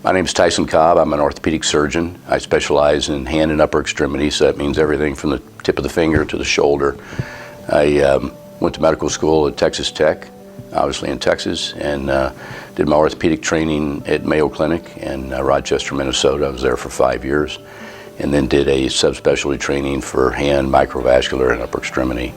My name is Tyson Cobb. I'm an orthopedic surgeon. I specialize in hand and upper extremities, so that means everything from the tip of the finger to the shoulder. I went to medical school at Texas Tech, obviously in Texas, and did my orthopedic training at Mayo Clinic in Rochester, Minnesota. I was there for 5 years, and then did a subspecialty training for hand, microvascular, and upper extremity.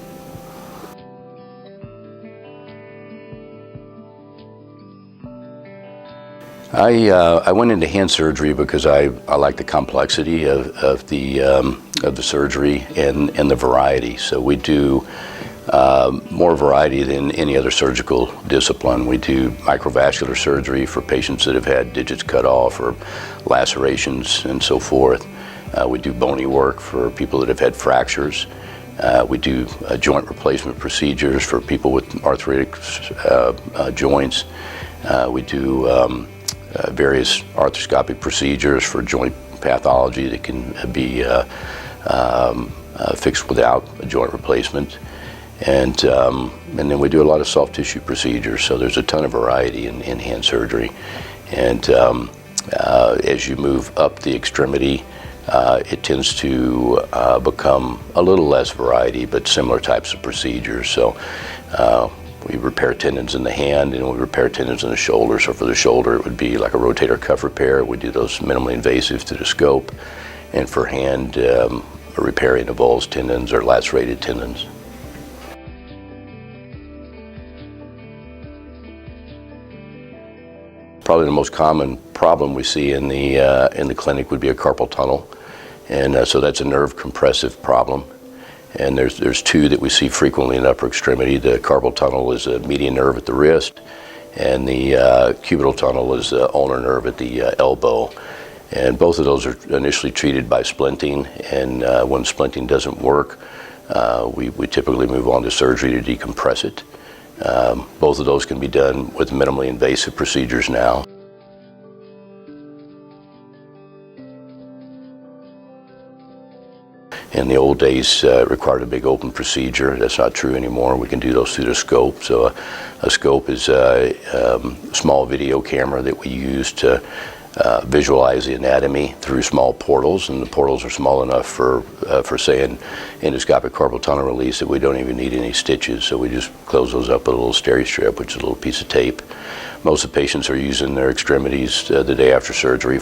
I went into hand surgery because I like the complexity of the surgery and the variety. So we do more variety than any other surgical discipline. We do microvascular surgery for patients that have had digits cut off or lacerations and so forth. We do bony work for people that have had fractures. We do joint replacement procedures for people with arthritic joints. We do various arthroscopic procedures for joint pathology that can be fixed without a joint replacement. And then we do a lot of soft tissue procedures, so there's a ton of variety in hand surgery. And as you move up the extremity, it tends to become a little less variety, but similar types of procedures. So we repair tendons in the hand and we repair tendons in the shoulder. So for the shoulder, it would be like a rotator cuff repair. We do those minimally invasive through the scope. And for hand, repairing avulsed tendons or lacerated tendons. Probably the most common problem we see in the clinic would be a carpal tunnel. And so that's a nerve compressive problem. And there's two that we see frequently in the upper extremity. The carpal tunnel is a median nerve at the wrist, and the cubital tunnel is the ulnar nerve at the elbow. And both of those are initially treated by splinting, and when splinting doesn't work, we typically move on to surgery to decompress it. Both of those can be done with minimally invasive procedures now. In the old days, it required a big open procedure. That's not true anymore. We can do those through the scope. So a scope is a small video camera that we use to visualize the anatomy through small portals, and the portals are small enough for say, an endoscopic carpal tunnel release that we don't even need any stitches. So we just close those up with a little steri-strip, which is a little piece of tape. Most of the patients are using their extremities the day after surgery.